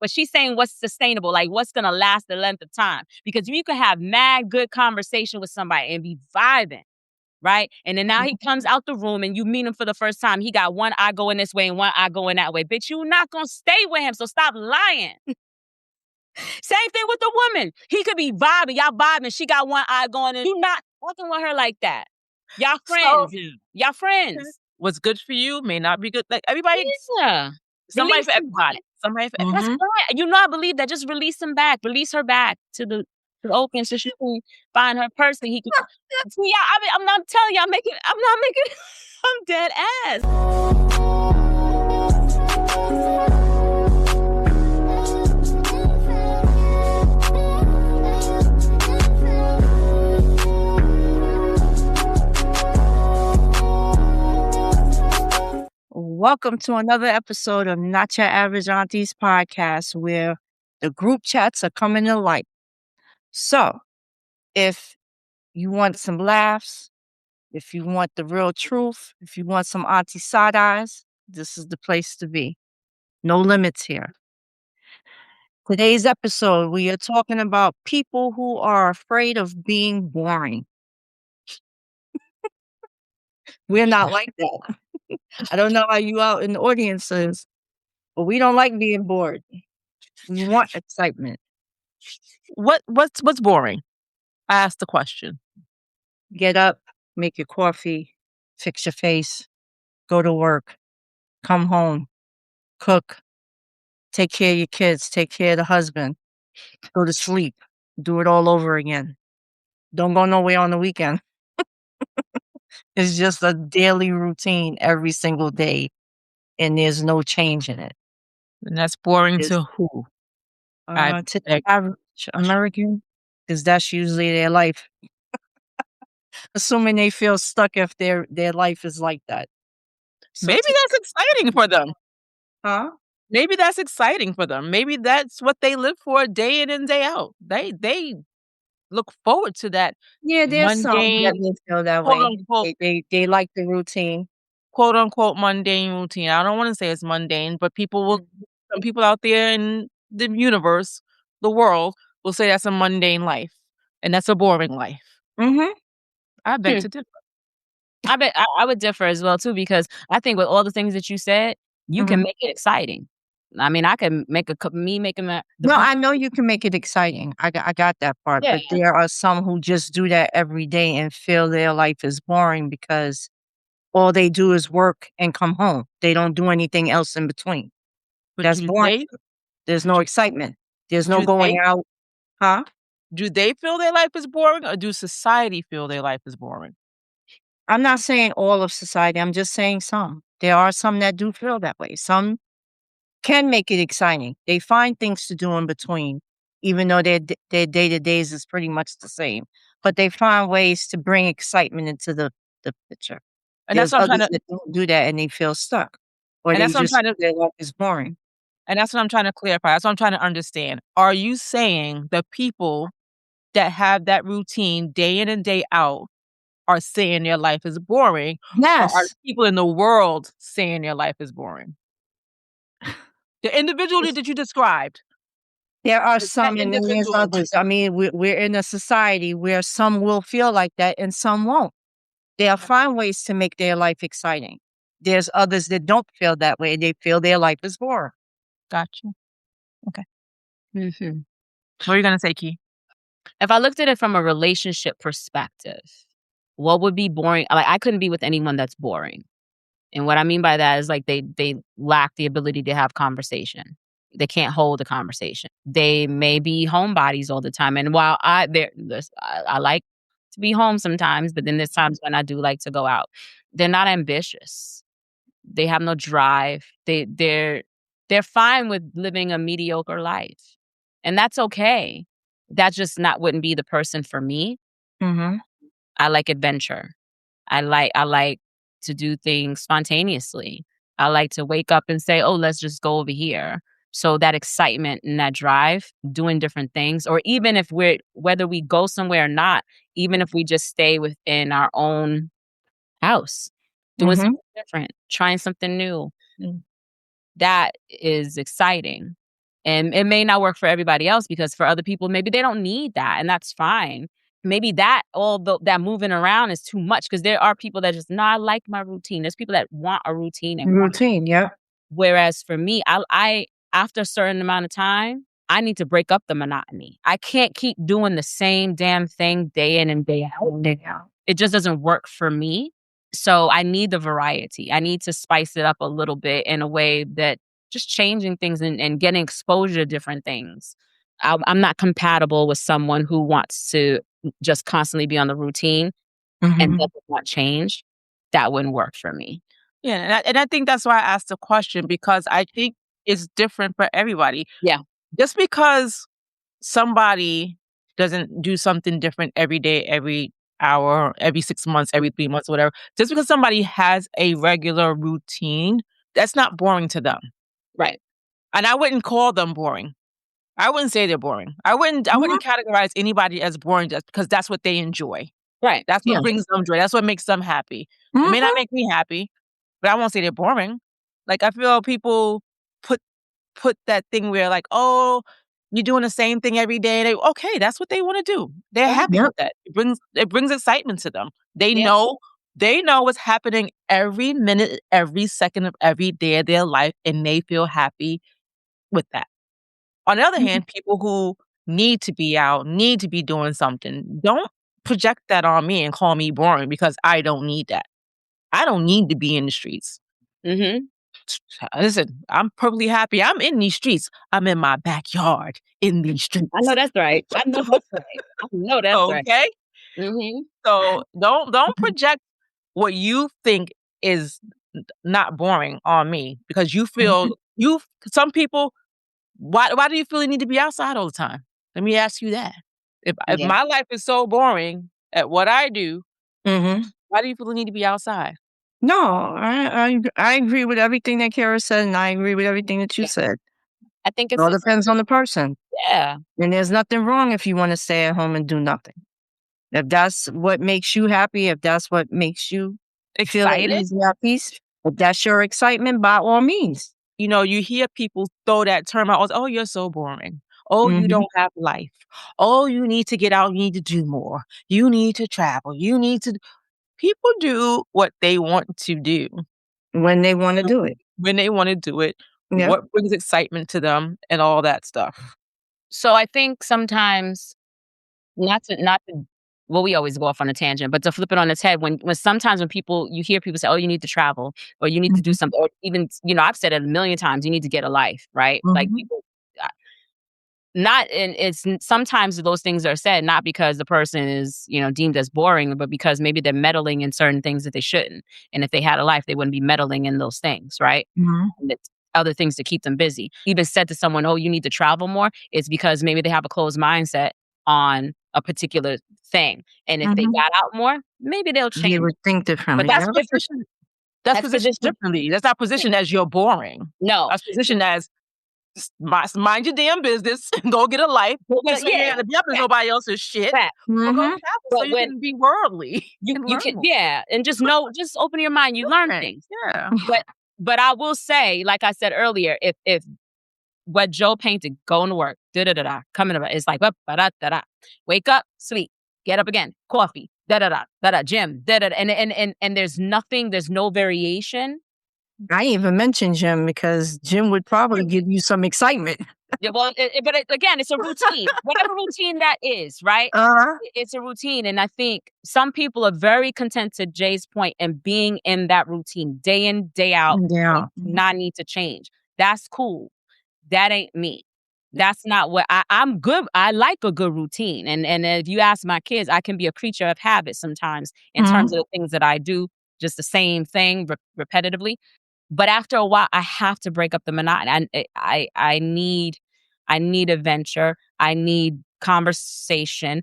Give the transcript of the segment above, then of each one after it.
But she's saying what's sustainable, like what's going to last the length of time. Because you could have mad good conversation with somebody and be vibing, right? And then now he comes out the room and you meet him for the first time. He got one eye going this way and one eye going that way. Bitch, you're not going to stay with him, so stop lying. Same thing with the woman. He could be vibing, y'all vibing. She got one eye going and you not fucking with her like that. Y'all friends. Y'all friends. What's good for you may not be good. Like everybody. Yeah. Somebody for everybody. Somebody for everybody. That's right. You know, I believe that. Just release him back. Release her back to the open so she can find her person. He can. Yeah, I'm not telling you. I'm not making. I'm dead ass. Welcome to another episode of Not Your Average Aunties podcast, where the group chats are coming to light. So, if you want some laughs, if you want the real truth, if you want some auntie side eyes, this is the place to be. No limits here. Today's episode, we are talking about people who are afraid of being boring. We're not like that. I don't know how you out in the audience is, but we don't like being bored. We want excitement. What's boring? I asked the question. Get up, make your coffee, fix your face, go to work, come home, cook, take care of your kids, take care of the husband, go to sleep, do it all over again. Don't go nowhere on the weekend. It's just a daily routine every single day, and there's no change in it. And that's boring to who? To the average American, because that's usually their life. Assuming they feel stuck if their life is like that. So maybe that's exciting for them. Huh? Maybe that's exciting for them. Maybe that's what they live for day in and day out. They look forward to that. Yeah, there's some that may feel that way. Unquote, they like the routine. Quote unquote mundane routine. I don't want to say it's mundane, but some people out there in the universe, the world, will say that's a mundane life. And that's a boring life. Mm-hmm. I beg to differ. I bet I would differ as well too, because I think with all the things that you said, you can make it exciting. I mean, I can make No, I know you can make it exciting. I got that part. Yeah. But there are some who just do that every day and feel their life is boring because all they do is work and come home. They don't do anything else in between. But that's boring. There's no excitement. There's no going out. Huh? Do they feel their life is boring, or do society feel their life is boring? I'm not saying all of society. I'm just saying some. There are some that do feel that way. Some can make it exciting. They find things to do in between, even though their day-to-days is pretty much the same. But they find ways to bring excitement into the picture. And there's others that don't do that and they feel stuck. Or their life is boring. And that's what I'm trying to clarify. That's what I'm trying to understand. Are you saying the people that have that routine day in and day out are saying their life is boring? Yes. Or are people in the world saying their life is boring? The individually that you described. There are some and then there's others. I mean, we're in a society where some will feel like that and some won't. They'll find ways to make their life exciting. There's others that don't feel that way. They feel their life is boring. Gotcha. Okay. Mm-hmm. What are you going to say, Key? If I looked at it from a relationship perspective, what would be boring? Like, I couldn't be with anyone that's boring. And what I mean by that is like they lack the ability to have conversation. They can't hold a conversation. They may be homebodies all the time. And while I like to be home sometimes, but then there's times when I do like to go out. They're not ambitious. They have no drive. They're fine with living a mediocre life. And that's okay. That's just wouldn't be the person for me. Mm-hmm. I like adventure. I like to do things spontaneously. I like to wake up and say, oh, let's just go over here. So that excitement and that drive, doing different things, or even if whether we go somewhere or not, even if we just stay within our own house, doing something different, trying something new, that is exciting. And it may not work for everybody else because for other people, maybe they don't need that, and that's fine. Maybe that that moving around is too much because there are people that just, no, I like my routine. There's people that want a routine and want. Routine, yeah. Whereas for me, I after a certain amount of time, I need to break up the monotony. I can't keep doing the same damn thing day in and day out. It just doesn't work for me. So I need the variety. I need to spice it up a little bit in a way that just changing things and getting exposure to different things. I'm not compatible with someone who wants to just constantly be on the routine and doesn't want change. That wouldn't work for me. Yeah, and I think that's why I asked the question, because I think it's different for everybody. Yeah. Just because somebody doesn't do something different every day, every hour, every 6 months, every 3 months, whatever, just because somebody has a regular routine, that's not boring to them. Right. And I wouldn't call them boring. I wouldn't say they're boring. I wouldn't categorize anybody as boring just because that's what they enjoy. Right. That's what brings them joy. That's what makes them happy. It may not make me happy, but I won't say they're boring. Like, I feel people put that thing where, like, oh, you're doing the same thing every day. Okay, that's what they want to do. They're happy with that. It brings excitement to them. They know what's happening every minute, every second of every day of their life, and they feel happy with that. On the other hand, people who need to be out, need to be doing something, don't project that on me and call me boring because I don't need that. I don't need to be in the streets. Listen, I'm perfectly happy. I'm in these streets. I'm in my backyard in these streets. I know that's right. I know that's right. Okay? So don't project what you think is not boring on me because you feel some people. Why do you feel you need to be outside all the time? Let me ask you that. If my life is so boring at what I do, why do you feel the need to be outside? No, I agree with everything that Kara said, and I agree with everything that you said. I think It all depends on the person. Yeah. And there's nothing wrong if you want to stay at home and do nothing. If that's what makes you happy, if that's what makes you feel at ease and at peace, if that's your excitement, by all means. You know, you hear people throw that term out. Oh, you're so boring. Oh, you don't have life. Oh, you need to get out. You need to do more. You need to travel. You need to. People do what they want to do. When they want to do it. When they want to do it. Yeah. What brings excitement to them and all that stuff. So I think sometimes, not to well, we always go off on a tangent, but to flip it on its head, when sometimes when you hear people say, oh, you need to travel, or you need to do something, or even, I've said it a million times, you need to get a life, right? Like, people, it's sometimes those things are said not because the person is, deemed as boring, but because maybe they're meddling in certain things that they shouldn't. And if they had a life, they wouldn't be meddling in those things, right? And it's other things to keep them busy. Even said to someone, oh, you need to travel more, it's because maybe they have a closed mindset on a particular thing. And if they got out more, maybe they'll change. They would think differently. But that's positioned differently. That's not positioned as you're boring. No. That's positioned as mind your damn business and go get a life. You gotta be up in nobody else's shit. Go travel so you can be worldly. You can, and just open your mind. You learn things. Yeah. But I will say, like I said earlier, if what Joe painted, going to work, coming about, it's like, wake up, sleep, get up again, coffee, gym, and there's no variation. I even mentioned gym because gym would probably give you some excitement. Yeah, well, again, it's a routine. Whatever routine that is, right? It's a routine. And I think some people are very content, to Jay's point, and being in that routine day in, day out, not need to change. That's cool. That ain't me. That's not what I'm good. I like a good routine. And if you ask my kids, I can be a creature of habit sometimes in terms of the things that I do, just the same thing repetitively. But after a while, I have to break up the monotony. I need adventure. I need conversation.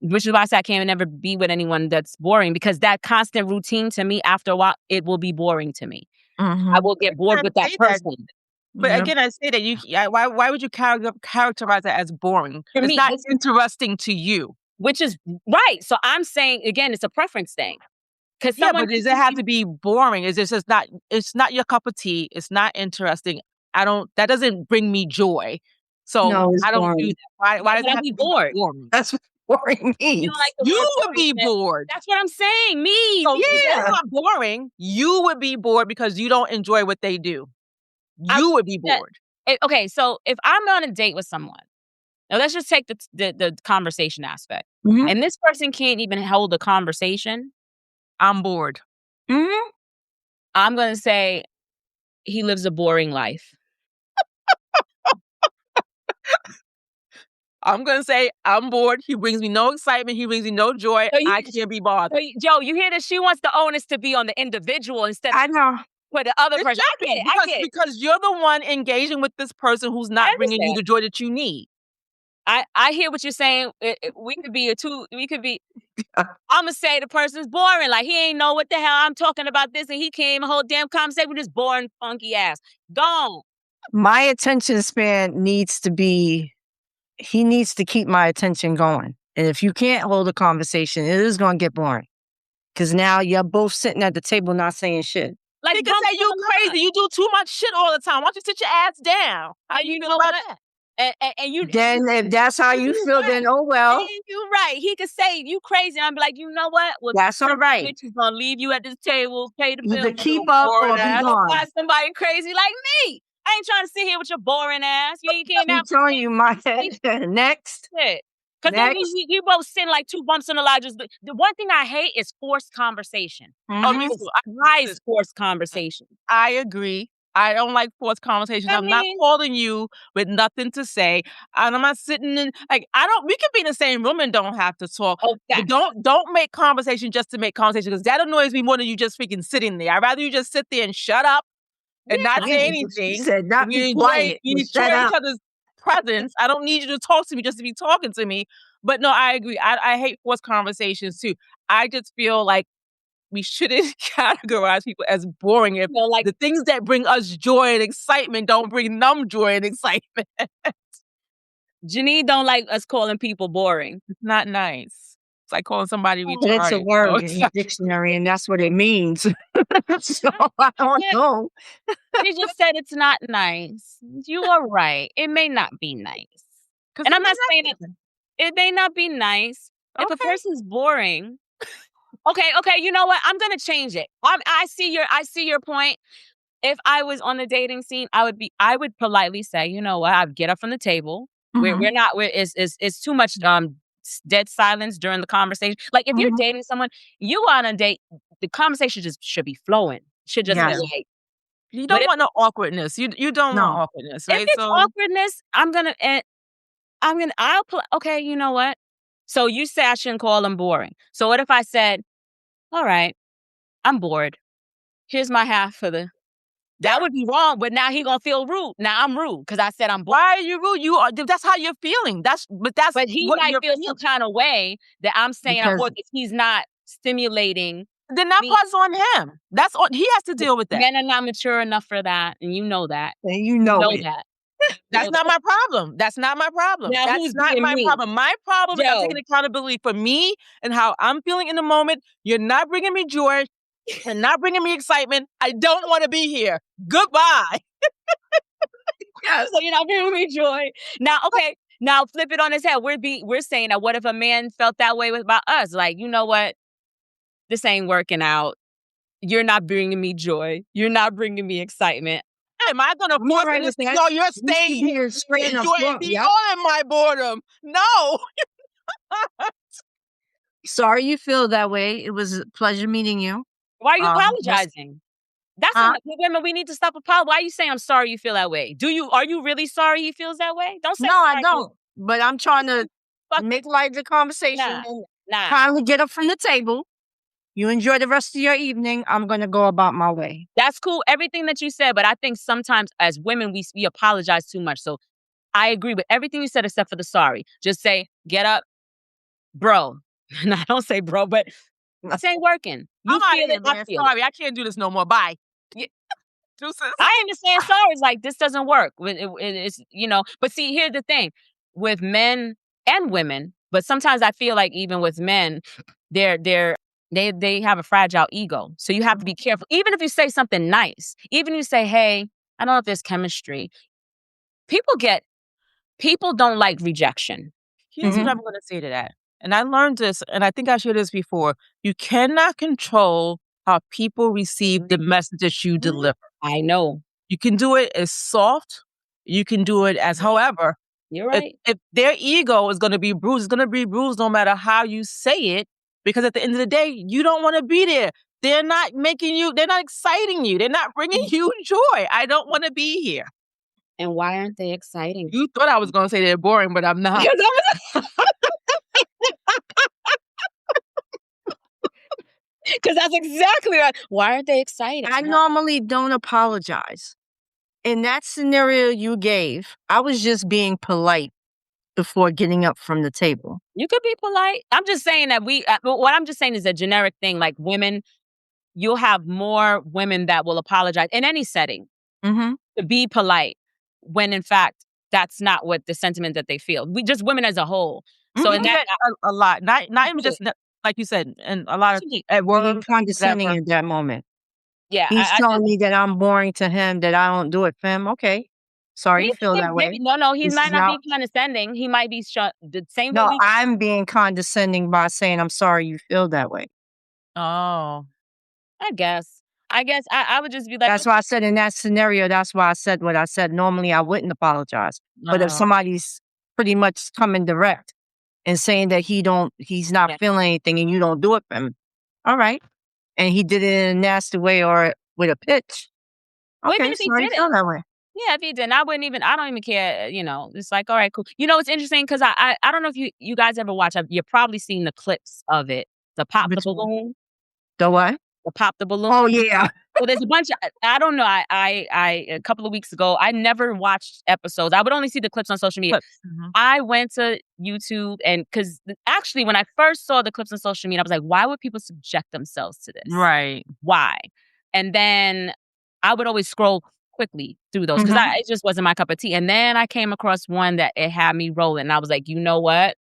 Which is why I say I can't never be with anyone that's boring, because that constant routine, to me, after a while, it will be boring to me. I will get bored with that person. But again, I say that why would you characterize that as boring? For it's me, not interesting to you. Which is right. So I'm saying, again, it's a preference thing. But does it have to be boring? Is this just not? It's not your cup of tea. It's not interesting. that doesn't bring me joy. So No, it's I don't do boring. that. Why does it I'd have be to be bored. boring? That's what boring You means. don't like the You word would boring, be then bored. that's what I'm saying. Me. So Yeah. they're not boring. You would be bored because you don't enjoy what they do. You would be that- bored. Okay, so if I'm on a date with someone, now let's just take the conversation aspect. Mhm. And this person can't even hold a conversation. I'm bored. Mhm. I'm going to say he lives a boring life. I'm going to say I'm bored. He brings me no excitement. He brings me no joy. So I can't be bothered. Joe, you hear that? She wants the onus to be on the individual instead I of know. for the other person. I Exactly. get it. Because you're the one engaging with this person who's I not bringing you understand. the joy that you need. I hear what you're saying. We could be I'm gonna say the person's boring. Like he ain't know what the hell I'm talking about this, and he came a whole damn conversation with this boring, funky ass. Gone. My attention span needs to be. He needs to keep my attention going. And if you can't hold a conversation, it is going to get boring. Because now you're both sitting at the table not saying shit. Like He can say you crazy. You do too much shit all the time. Why don't you sit your ass down? How you feel about that? And you Then if that's how you feel, right. then oh well. And you're right. He could say you crazy. And I'm like, you know what? Well, That's all right. bitch is gonna leave you at this table, pay the bill. Either keep up or be gone. Find somebody crazy like me. I ain't trying to sit here with your boring ass. You ain't getting I'm out. telling you, my next. Because then you both send like two bumps in the line. Just the one thing I hate is forced conversation. Mhm. me It's too. nice forced conversation. I agree. I don't like forced conversations. I'm not calling you with nothing to say. And I'm not sitting in we can be in the same room and don't have to talk. Oh, But don't make conversation just to make conversation, because that annoys me more than you just freaking sitting there. I'd rather you just sit there and shut up and not say anything. She said, not You be enjoy, quiet. you Shut enjoy up. each other's presence. I don't need you to talk to me just to be talking to me. But no, I agree. I hate forced conversations too. I just feel like we shouldn't categorize people as boring if the things that bring us joy and excitement don't bring them joy and excitement. Janine don't like us calling people boring. It's not nice. It's like calling somebody retarded. But it's a word in the dictionary, and that's what it means. So I don't know. She just said it's not nice. You are right. It may not be nice. And I'm not saying it may not be nice. If a person's boring. Okay, you know what? I'm gonna change it. I see your point. If I was on the dating scene, I would politely say, you know what? I'd get up from the table. It's too much dead silence during the conversation. Like if you're dating someone, you on a date, the conversation just should be flowing. Should just be like, you don't want no awkwardness. You don't want awkwardness, right? If it's awkwardness, okay, you know what? So you say I shouldn't call them boring. So what if I said, all right, I'm bored. Here's my half for the. That would be wrong, but now he gonna feel rude. Now I'm rude because I said I'm bored. Why are you rude? That's how you're feeling. But he might feel some kind of way that I'm saying I'm bored because he's not stimulating. Then that part's on him. He has to deal with that. Men are not mature enough for that, and you know that. And you know it. that. That's not my problem. That's not my problem. Now, That's not my problem. My problem is I'm taking accountability for me and how I'm feeling in the moment. You're not bringing me joy and not bringing me excitement. I don't want to be here. Goodbye. So you're not bringing me joy. Now flip it on his head. We're saying that what if a man felt that way about us? Like, you know what? This ain't working out. You're not bringing me joy. You're not bringing me excitement. Am I going to force this? No, you're staying here straight and beyond my boredom. No. Sorry you feel that way. It was a pleasure meeting you. Why are you apologizing? That's women. We need to stop apologizing. Why are you saying I'm sorry you feel that way? Are you really sorry he feels that way? Don't say no, sorry. I don't. But I'm trying to make light of the conversation and kindly get up from the table. You enjoy the rest of your evening. I'm going to go about my way. That's cool. Everything that you said. But I think sometimes as women, we apologize too much. So I agree with everything you said except for the sorry. Just say, get up, bro. No, don't say bro, but this ain't working. You feel it, I feel sorry, I can't do this no more. Bye. Yeah. I understand sorry. It's like, this doesn't work. It's, but see, here's the thing. With men and women, but sometimes I feel like even with men, they have a fragile ego. So you have to be careful. Even if you say something nice, even if you say, hey, I don't know if there's chemistry. People don't like rejection. Here's what I'm going to say to that. And I learned this, and I think I shared this before. You cannot control how people receive the messages you deliver. I know. You can do it as soft. You can do it as however. You're right. If their ego is going to be bruised, it's going to be bruised no matter how you say it. Because at the end of the day, you don't want to be there. They're not exciting you. They're not bringing you joy. I don't want to be here. And why aren't they exciting? You thought I was going to say they're boring, but I'm not. Because that's exactly right. Why aren't they exciting? I normally don't apologize. In that scenario you gave, I was just being polite before getting up from the table. You could be polite. I'm just saying that what I'm just saying is a generic thing. Like women, you'll have more women that will apologize in any setting to be polite when in fact that's not what the sentiment that they feel. We just women as a whole. So in that a lot, not even just like you said, and a lot of at work condescending in that moment. Yeah, he's telling me that I'm boring to him, that I don't do it for him. Okay, sorry you feel that way. No, he might not be condescending. He might be the same. No, I'm being condescending by saying I'm sorry you feel that way. Oh, I guess I would just be like. That's why I said in that scenario. That's why I said what I said. Normally I wouldn't apologize, but if somebody's pretty much coming direct and saying that he's not feeling anything and you don't do it for him, all right. And he did it in a nasty way or with a pitch. Okay, even if he did feel that way. Yeah, if he did, I don't even care. It's like, all right, cool. It's interesting because I don't know if you guys ever watch. You've probably seen the clips of it. The pop the balloon. The what? The pop the balloon. Oh yeah. So there's a bunch of, I don't know. I a couple of weeks ago, I never watched episodes. I would only see the clips on social media. I went to YouTube and because actually when I first saw the clips on social media, I was like, why would people subject themselves to this? Right. Why? And then I would always scroll quickly through those because it just wasn't my cup of tea. And then I came across one that it had me rolling. And I was like, you know what?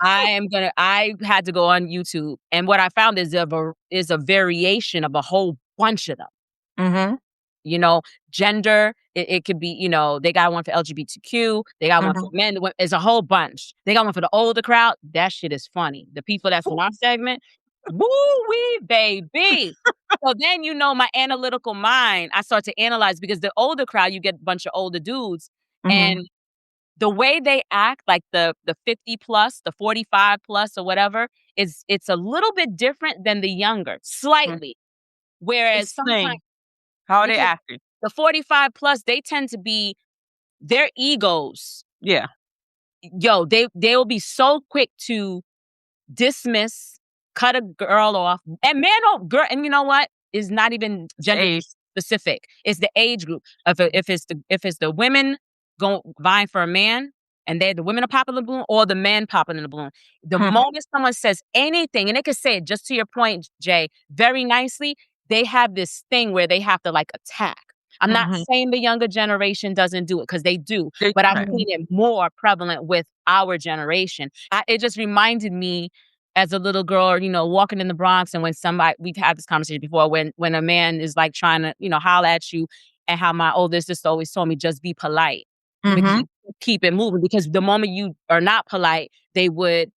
I had to go on YouTube. And what I found is a variation of a whole bunch of them. Gender, it could be, they got one for LGBTQ. They got one for men. It's a whole bunch. They got one for the older crowd. That shit is funny. The people that's in our segment, woo-wee, baby. So then, my analytical mind, I start to analyze because the older crowd, you get a bunch of older dudes. And the way they act, like the 50 plus, the 45 plus or whatever, it's a little bit different than the younger, slightly. Whereas sometimes, how are they acting? The 45 plus, they tend to be their egos. Yeah. Yo, they will be so quick to dismiss, cut a girl off, and girl, and you know what? It's not even gender specific. It's the age group. If it's the women vying for a man, and the women are popping the balloon, or the men popping in the balloon. The moment someone says anything, and they can say it just to your point, Jay, very nicely, they have this thing where they have to attack. I'm not saying the younger generation doesn't do it because they do, but I've seen it more prevalent with our generation. It just reminded me as a little girl, walking in the Bronx, and when we've had this conversation before, when a man is trying to, holler at you, and how my oldest sister always told me, just be polite. Keep it moving, because the moment you are not polite, they would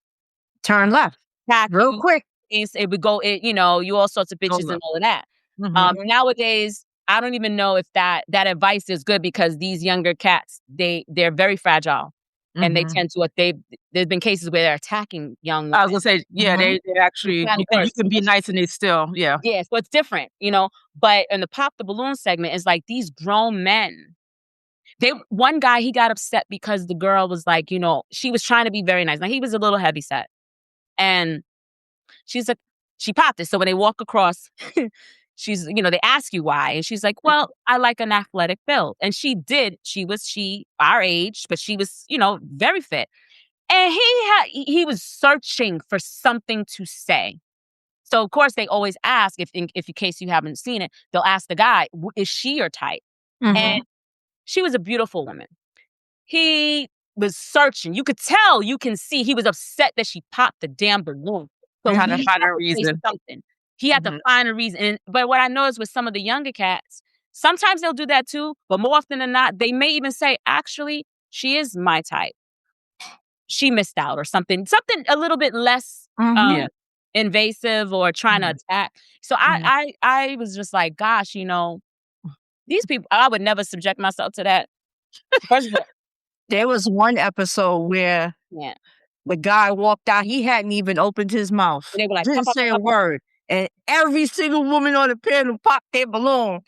turn left real quick. It would go, you all sorts of bitches and all of that. Nowadays, I don't even know if that advice is good, because these younger cats, they're very fragile, and they tend to. There's been cases where they're attacking young women. I was gonna say, yeah, they actually. You can be nice and they still, yeah. Yeah, so it's different, But in the pop the balloon segment, it's like these grown men. One guy, he got upset because the girl was like, she was trying to be very nice. Now, he was a little heavy set. And she's like, she popped it. So when they walk across, she's, they ask you why. And she's like, well, I like an athletic build. And she did. She our age, but she was, very fit. And he was searching for something to say. So, of course, they always ask, if in case you haven't seen it, they'll ask the guy, is she your type? And she was a beautiful woman. He was searching. You can see he was upset that she popped the damn balloon. So he had to find a reason. Something. He had to find a reason. But what I noticed with some of the younger cats, sometimes they'll do that too, but more often than not, they may even say, actually, she is my type. She missed out or something a little bit less invasive or trying to attack. So I was just like, gosh, these people, I would never subject myself to that. First of all, there was one episode where the guy walked out. He hadn't even opened his mouth. And they were like, didn't pop, say pop, a word. And every single woman on the panel popped their balloon.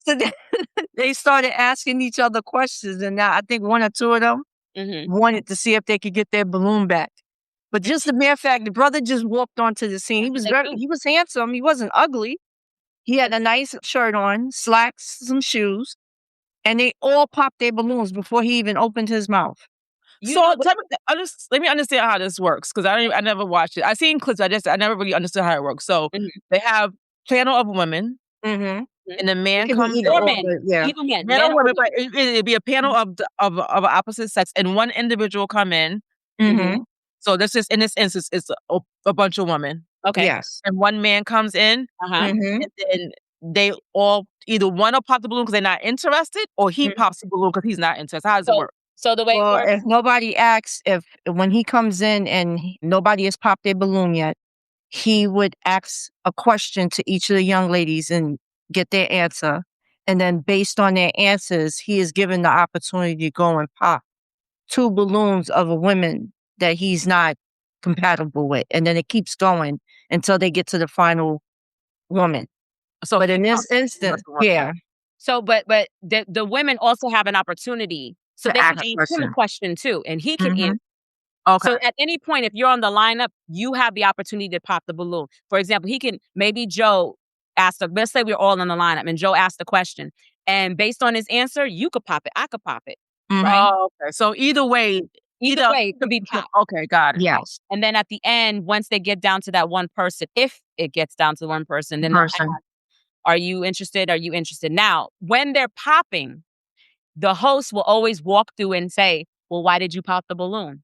So they started asking each other questions. And now I think one or two of them wanted to see if they could get their balloon back. But just the mere fact, the brother just walked onto the scene. He was handsome. He wasn't ugly. He had a nice shirt on, slacks, some shoes. And they all popped their balloons before he even opened his mouth. Let me understand how this works, because I never watched it. I've seen clips. I never really understood how it works. So they have panel of women, and the man comes in, or men, even men, men or women, but it'd be a panel of opposite sex, and one individual come in. So this is, in this instance, it's a bunch of women. Okay. Yes. And one man comes in, and then they all, either one will pop the balloon because they're not interested, or he pops the balloon because he's not interested. How does it work? So the way it works, if nobody asks, when he comes in and nobody has popped their balloon yet, he would ask a question to each of the young ladies and get their answer. And then based on their answers, he is given the opportunity to go and pop 2 balloons of a woman that he's not compatible with. And then it keeps going until they get to the final woman. So, but in this instance, So, but the women also have an opportunity. So they can ask him a question too, and he can answer. Okay. So at any point, if you're on the lineup, you have the opportunity to pop the balloon. For example, maybe Joe asked, let's say we're all on the lineup and Joe asked the question. And based on his answer, you could pop it, I could pop it. Right? Oh, okay. So either way, it could be popped. Okay, got it. Yes. And then at the end, once they get down to that one person, if it gets down to one person, then they'll ask, are you interested? Are you interested? Now, when they're popping, the host will always walk through and say, well, why did you pop the balloon?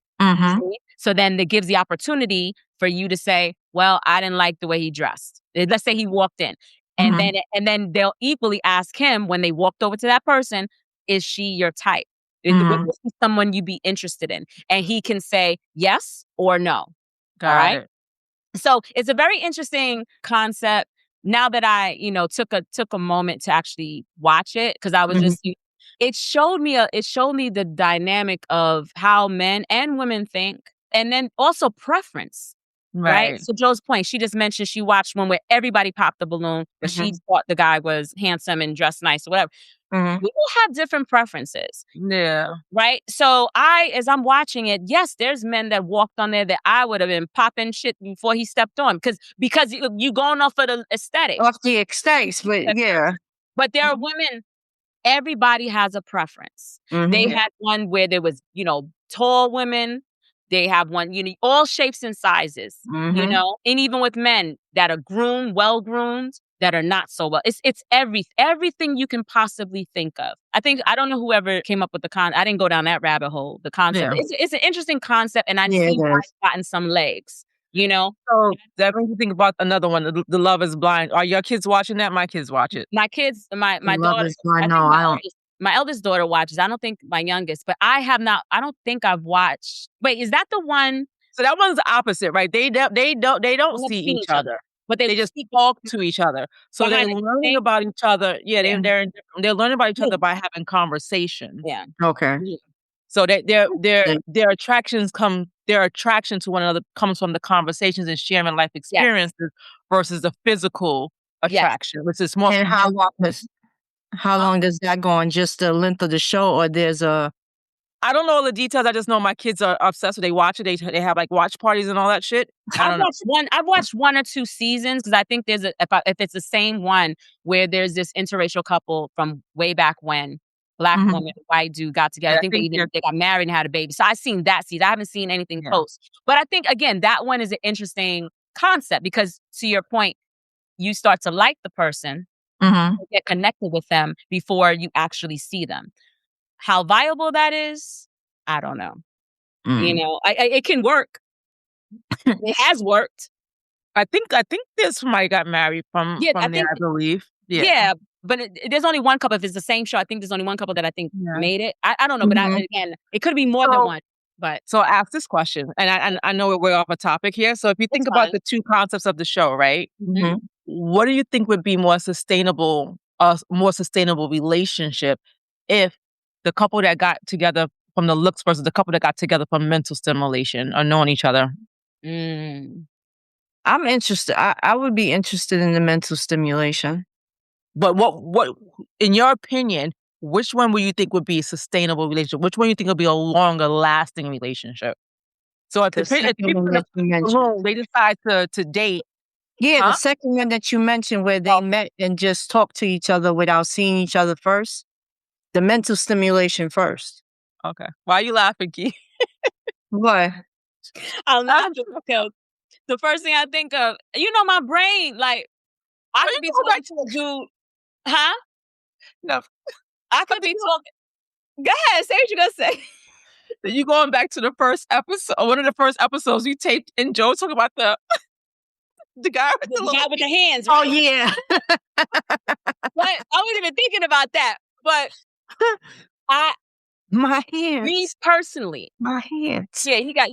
So then it gives the opportunity for you to say, well, I didn't like the way he dressed. Let's say he walked in. And then they'll equally ask him, when they walked over to that person, is she your type? Is this someone you'd be interested in? And he can say yes or no. Got it. So it's a very interesting concept. Now that I, took a moment to actually watch it, because I was just, it showed me the dynamic of how men and women think, and then also preference. Right. So Joe's point, she just mentioned she watched one where everybody popped the balloon, but she thought the guy was handsome and dressed nice or whatever. We all have different preferences. Yeah. Right. So as I'm watching it, yes, there's men that walked on there that I would have been popping shit before he stepped on, because you going off of the aesthetic. Off the aesthetics, but yeah. But there are women, everybody has a preference. They had one where there was, tall women. They have one, all shapes and sizes, and even with men that are well-groomed, that are not so well. It's everything you can possibly think of. I don't know whoever came up with I didn't go down that rabbit hole, the concept. Yeah. It's an interesting concept, and I see why it's gotten some legs, So that makes me think about another one, the Love is Blind. Are your kids watching that? My kids watch it. My kids, my daughter. My eldest daughter watches. I don't think my youngest, but I don't think I've watched. Wait, is that the one? So that one's the opposite, right? They don't see each other, but they just talk to each other. So they're learning about each other. Yeah, they're learning about each other by having conversations. Yeah. Okay. Yeah. So their attraction to one another comes from the conversations and sharing life experiences versus the physical attraction, which is more. And how long does that go on? Just the length of the show, or there's a... I don't know all the details. I just know my kids are obsessed. They watch it. They have like watch parties and all that shit. I've watched 1 or 2 seasons, because I think there's if it's the same one where there's this interracial couple from way back when, Black woman, white dude got together. I think they got married and had a baby. So I've seen that season. I haven't seen anything post. But I think, again, that one is an interesting concept, because to your point, you start to like the person, get connected with them before you actually see them. How viable that is, I don't know. It can work. It has worked. I think there's somebody got married from I there, think I believe. Yeah. yeah, but there's only one couple. If it's the same show, I think there's only one couple that I think Yeah. made it. I don't know, but again, it could be more than one. But So I ask this question, and I know we're off a topic here. So if you think about fine. the two concepts of the show, right? Mhm. What do you think would be more sustainable relationship if the couple that got together from the looks versus the couple that got together from mental stimulation or knowing each other? Mm. I'm interested. I would be interested in the mental stimulation. But what in your opinion, which one would you think would be a sustainable relationship? Which one you think would be a longer lasting relationship? So if The if second people one in the that you mentioned. room, they decide to date. Yeah, the Huh? second one that you mentioned where they met and just talked to each other without seeing each other first. The mental stimulation first. Okay. Why are you laughing, Key? What? I'm laughing because the first thing I think of, my brain, like, I could be talking to a dude, huh? No. I could be talking. Go ahead, say what you're gonna say. You going back to the first episode, one of the first episodes you taped, and Joe talking about the guy with the The guy with the hands. Oh Right? yeah. But I wasn't even thinking about that. But My hands. me personally, My hands. yeah, he got,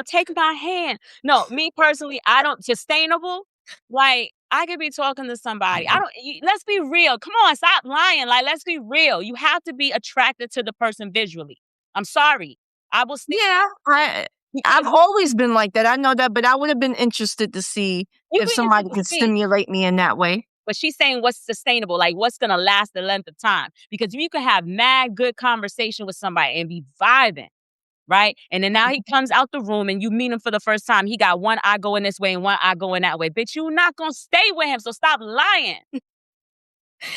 take my hand. No, me personally, I don't sustainable. Like, I could be talking to somebody. Let's be real. Come on, stop lying. Like, let's be real. You have to be attracted to the person visually. I'm sorry. I will stick. Yeah, I've always been like that. I know that, but I would have been interested to see if somebody could stimulate me in that way. But she's saying what's sustainable, like what's gonna last the length of time. Because you could have mad good conversation with somebody and be vibing, right? And then now he comes out the room and you meet him for the first time. He got one eye going this way and one eye going that way. Bitch, you're not gonna stay with him, so stop lying.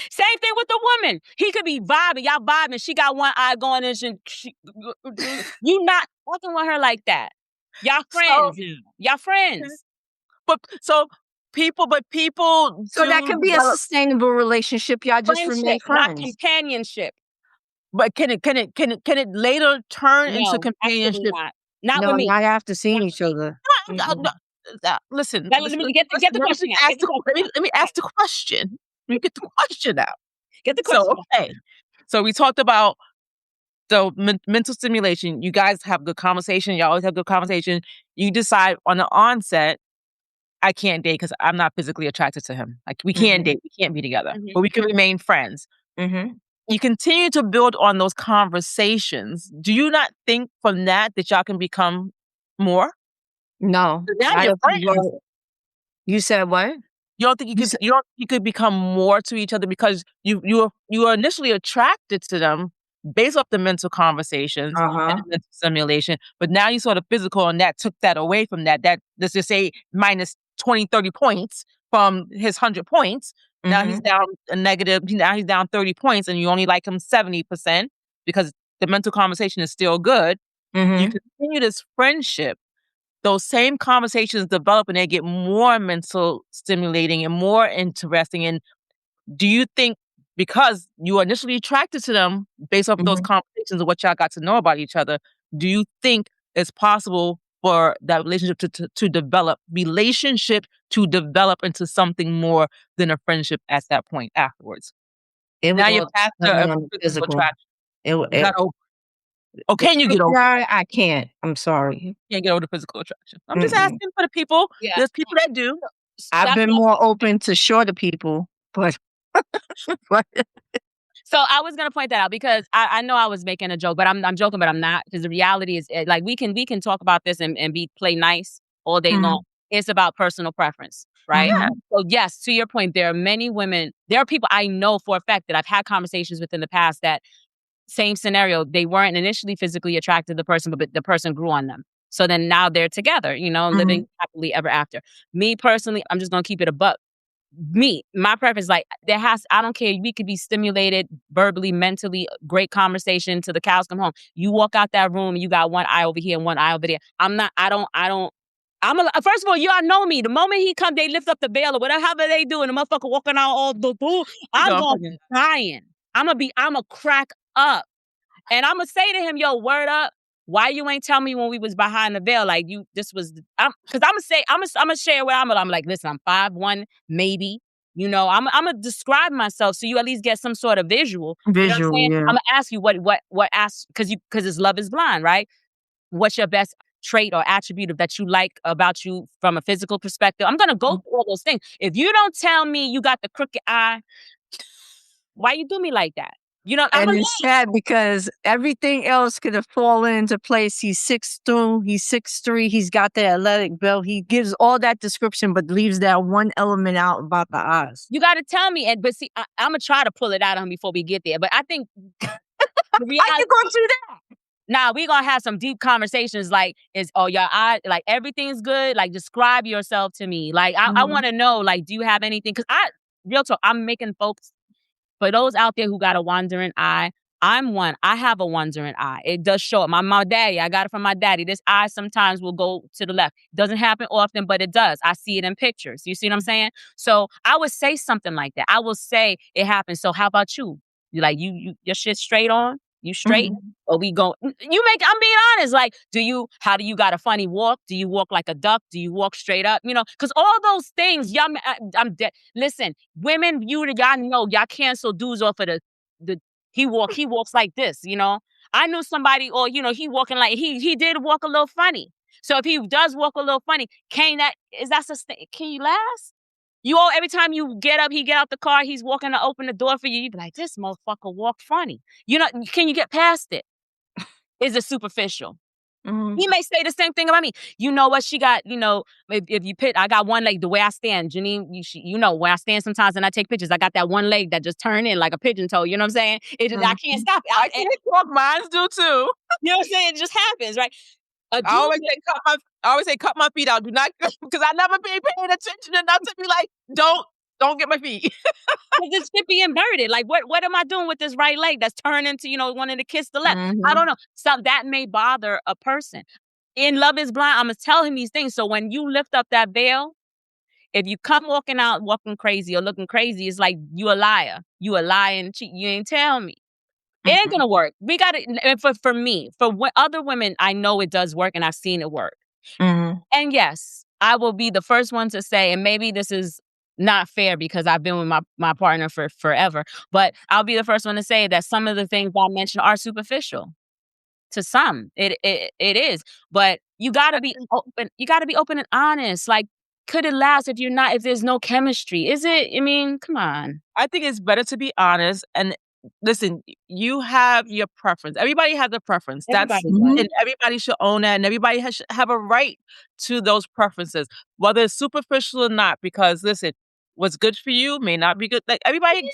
Same thing with the woman. He could be vibing, y'all vibing. She got one eye going and you not fucking with her like that. Y'all friends. Y'all friends. But people So that could be a sustainable relationship. Y'all just remain friends. Not companionship. But can it later turn into companionship? Not with me. Not after seeing each other. Listen. Let me get the question out. Let me ask the question. Let me get the question out. Get the question. So we talked about the mental stimulation. You guys have good conversation. You always have good conversation. You decide on the onset, I can't date because I'm not physically attracted to him. Like, we can't date. We can't be together. But we can remain friends. You continue to build on those conversations. Do you not think from that y'all can become more? No. Now you're friends. You said what? You don't think you could become more to each other because you were initially attracted to them based off the mental conversations and the mental stimulation, but now you saw the physical and that took that away from that. That, let's just say, minus 20, 30 points from his 100 points. Now he's down a negative. Now he's down 30 points, and you only like him 70% because the mental conversation is still good. You continue this friendship. Those same conversations develop and they get more mental stimulating and more interesting. And do you think, because you were initially attracted to them based off of those conversations of what y'all got to know about each other, do you think it's possible for that relationship to develop into something more than a friendship at that point afterwards? Now you're past the physical attraction. Can you get over? I can't. I'm sorry. You can't get over the physical attraction. I'm just asking for the people. Yeah. There's people that do. I've been more open to shorter people, but So I was gonna point that out because I know I was making a joke, but I'm joking, but I'm not, because the reality is, like, we can talk about this and play nice all day long. It's about personal preference, right? So yes, to your point, there are many women. There are people I know for a fact that I've had conversations with in the past that same scenario. They weren't initially physically attracted to the person, but the person grew on them. So then now they're together, living happily ever after. Me personally, I'm just gonna keep it a buck. My preference, like, I don't care. We could be stimulated verbally, mentally, great conversation till the cows come home. You walk out that room, you got one eye over here and one eye over there. First of all, y'all know me. The moment he come, they lift up the veil or whatever they do, and the motherfucker walking out all the boo. I'm going to be crying. I'm going to crack up. And I'm going to say to him, yo, word up. Why you ain't tell me when we was behind the veil? Like because I'm gonna share where I'm like, listen, I'm 5'1", maybe. You know, I'm gonna describe myself so you at least get some sort of visual. You know what I'm saying? Yeah. I'm gonna ask you what ask because it's Love is Blind, right? What's your best trait or attribute that you like about you from a physical perspective? I'm gonna go through all those things. If you don't tell me you got the crooked eye, why you do me like that? You know, And it's sad because everything else could have fallen into place. He's 6'2", he's 6'3", he's got the athletic build. He gives all that description, but leaves that one element out about the eyes. You got to tell me. But see, I'm gonna try to pull it out of him before we get there. But I think I can go through that. Nah, we gonna have some deep conversations. Like, your eye, like everything's good. Like, describe yourself to me. Like, I want to know. Like, do you have anything? Because real talk, I'm making folks. For those out there who got a wandering eye, I'm one. I have a wandering eye. It does show up. My daddy, I got it from my daddy. This eye sometimes will go to the left. Doesn't happen often, but it does. I see it in pictures. You see what I'm saying? So I would say something like that. I will say it happens. So how about you? You like your shit straight on? You straight? Or we go? I'm being honest. Like, how do you got a funny walk? Do you walk like a duck? Do you walk straight up? You know, because all those things, I'm dead. Listen, women, y'all know, y'all cancel dudes off of the he walks like this, you know. I knew somebody, or he walking like he did walk a little funny. So if he does walk a little funny, can you last? Every time you get up, he get out the car, he's walking to open the door for you. You be like, this motherfucker walk funny. Can you get past it? Is it superficial? He may say the same thing about me. You know what? She got, if you I got one leg, the way I stand, Janine, where I stand sometimes and I take pictures, I got that one leg that just turn in like a pigeon toe. You know what I'm saying? I can't stop it. I can't walk. Mine do too. You know what I'm saying? It just happens, right? I always say cut my feet out. Do not, because I never been paying attention enough to be like, don't get my feet. This should be inverted. Like, what am I doing with this right leg that's turning to, wanting to kiss the left? I don't know. That may bother a person. In Love is Blind, I'm going to tell him these things. So when you lift up that veil, if you come walking crazy or looking crazy, it's like you a liar. You a liar and cheat. You ain't tell me. It ain't going to work. We got to, for me, other women, I know it does work and I've seen it work. And yes, I will be the first one to say, and maybe this is not fair because I've been with my partner for forever, but I'll be the first one to say that some of the things I mentioned are superficial. To some, it is, but you gotta be open. You gotta be open and honest. Like, could it last if there's no chemistry? Is it? I mean, come on. I think it's better to be honest and listen. You have your preference. Everybody has a preference. And everybody should own that, and everybody should have a right to those preferences, whether it's superficial or not. Because listen, what's good for you may not be good. Like everybody,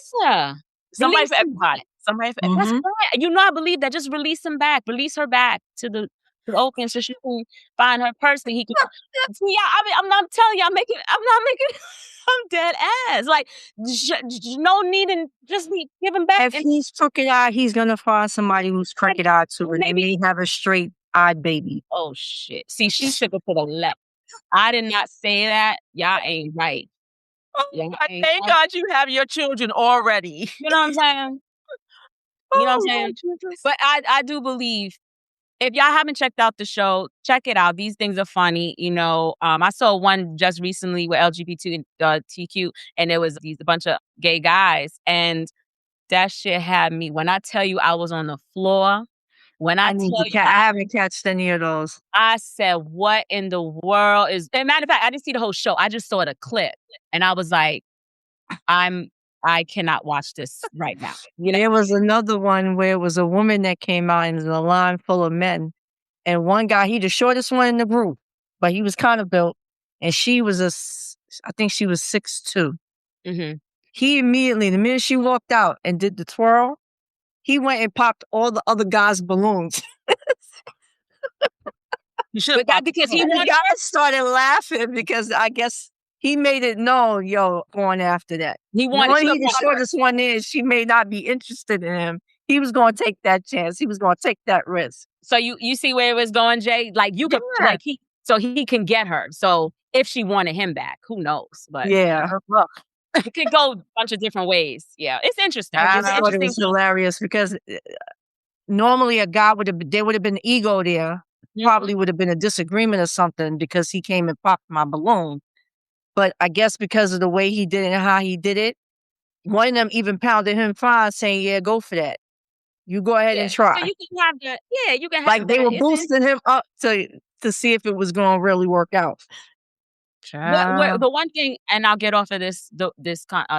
somebody for everybody. Somebody for everybody. That's right. I believe that. Just release him back. Release her back to the open so she can find her person. He can. I'm not telling you. I'm not making. I'm dead ass. Like, no need and just give him back. If he's crooked eye, he's gonna find somebody who's crooked eye too, and they may have a straight eyed baby. Oh shit! See, she took it to the left. I did not say that. Y'all ain't right. Thank God you have your children already. You know what I'm saying? You know what I'm saying? But I do believe, if y'all haven't checked out the show, check it out. These things are funny. I saw one just recently with LGBTQ, and there was a bunch of gay guys, and that shit had me. When I tell you, I was on the floor. I haven't catched any of those. I said, "What in the world is?" And matter of fact, I didn't see the whole show. I just saw the clip, and I was like, I cannot watch this right now. There was another one where it was a woman that came out and it was a line full of men. And one guy, he the shortest one in the group, but he was kind of built. And she was I think she was 6'2". He immediately, the minute she walked out and did the twirl, he went and popped all the other guys' balloons. You should have, because the guys started laughing because I guess he made it known, going after that. He wanted the shortest one is, she may not be interested in him. He was going to take that chance. He was going to take that risk. So you see where it was going, Jay? Like you could, so he can get her. So if she wanted him back, who knows? But look, it could go a bunch of different ways. Yeah, it's interesting. I thought it was hilarious because normally a guy there would have been ego there. Probably would have been a disagreement or something because he came and popped my balloon. But I guess because of the way he did it and how he did it, one of them even pounded him fine, saying, "Yeah, go for that. You go ahead and So try." you can have that. Yeah, you can have Like they were that. boosting him up to see if it was going to really work out. The one thing, and I'll get off of this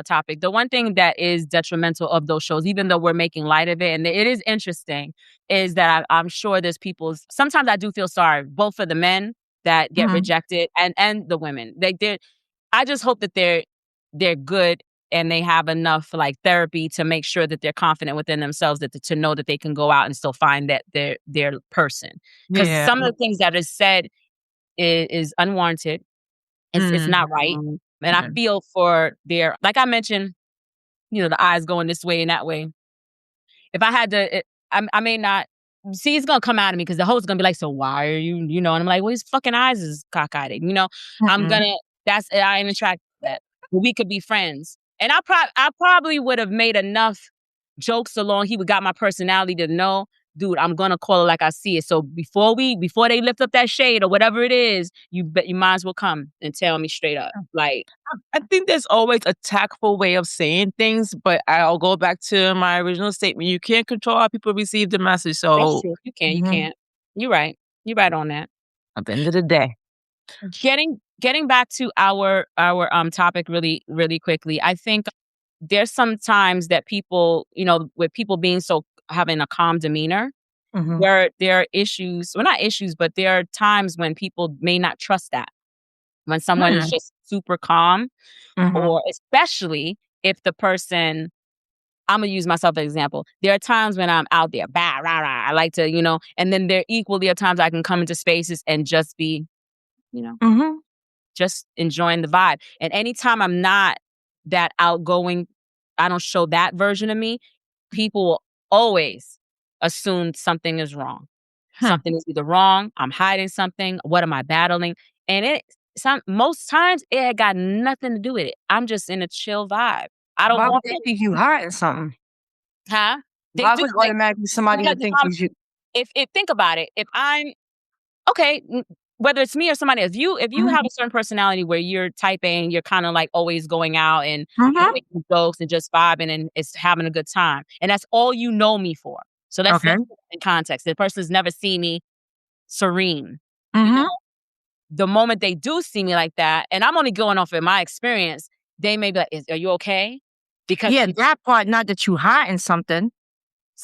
topic. The one thing that is detrimental of those shows, even though we're making light of it, and it is interesting, is that I'm sure there's people's. Sometimes I do feel sorry, both for the men that get rejected and the women. I just hope that they're good and they have enough like therapy to make sure that they're confident within themselves, that to know that they can go out and still find that their person. Because some of the things that is said is unwarranted. It's not right. And I feel for their, like I mentioned, the eyes going this way and that way. If I had to, I may not see, it's gonna come out of me because the host is gonna be like, "So why are you?" And I'm like, "Well, his fucking eyes is cockeyed." I'm gonna. I ain't attracted to that. But we could be friends, and I probably would have made enough jokes along. He would got my personality to know, dude, I'm gonna call it like I see it. So before they lift up that shade or whatever it is, you might as well come and tell me straight up. Like, I think there's always a tactful way of saying things, but I'll go back to my original statement. You can't control how people receive the message. that's So true. You can't. You're right. You're right on that. at the end of the day, Getting back to our topic really, really quickly, I think there's some times that people, with people being having a calm demeanor, there are issues, well, not issues, but there are times when people may not trust that. When someone is just super calm, or especially if the person, I'm gonna use myself as an example. There are times when I'm out there, bah, rah, rah, I like to, and then there equally are times I can come into spaces and just be, just enjoying the vibe. And anytime I'm not that outgoing, I don't show that version of me, people will always assume something is wrong. Something is either wrong, I'm hiding something, what am I battling? And most times it had got nothing to do with it. I'm just in a chill vibe. I don't Why would want they think you hiding something? Huh? They Why do, would like, automatically somebody would think you should? if think about it, if I'm okay, whether it's me or somebody else, if you have a certain personality where you're type A and you're kind of like always going out and making jokes and just vibing and it's having a good time, and that's all you know me for. So that's in context. The person's never seen me serene. The moment they do see me like that, and I'm only going off of my experience, they may be like, "Are you okay?" Because that part, not that you hiding something.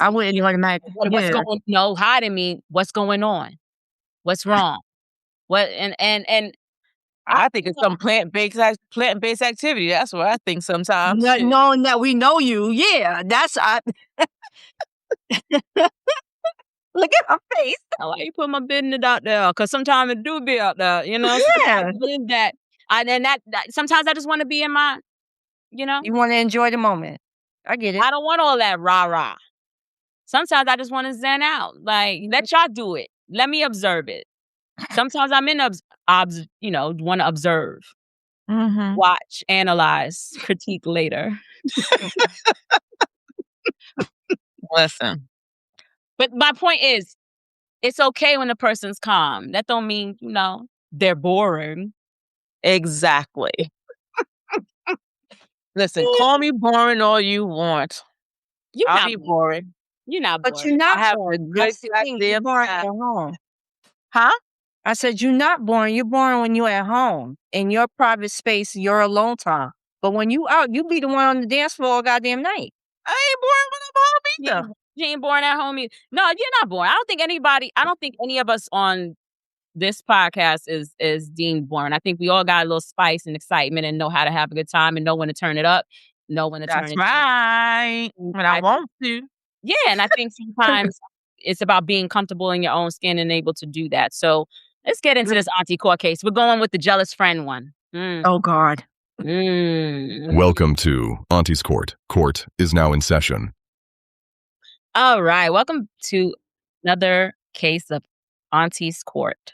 I wouldn't automatically. what's going? No, hiding me. What's going on? What's wrong? What and I think it's some plant-based activity. That's what I think sometimes. Knowing that we know you, that's look at her face. I like you put my business out there because sometimes it do be out there, Yeah. that sometimes I just want to be in my, You want to enjoy the moment. I get it. I don't want all that rah rah. Sometimes I just want to zen out. Like, let y'all do it. Let me observe it. Sometimes I'm in want to observe, watch, analyze, critique later. Listen. But my point is, it's okay when the person's calm. That don't mean, they're boring. Exactly. Listen, call me boring all you want. I'll be boring. You're not boring. But you're not I have boring. good That's the thing. You're boring at home. Huh? I said, you're not boring. You're boring when you're at home. In your private space, your alone time. But when you out, you be the one on the dance floor all goddamn night. I ain't boring when I'm home either. You ain't boring at home either. No, you're not boring. I don't think any of us on this podcast is deemed boring. I think we all got a little spice and excitement and know how to have a good time and know when to turn it up, know when to turn it down. That's right. When I want to. Yeah, and I think sometimes it's about being comfortable in your own skin and able to do that. So let's get into this auntie court case. We're going with the jealous friend one. Oh, God. Welcome to Aunties Court. Court is now in session. All right. Welcome to another case of Aunties Court.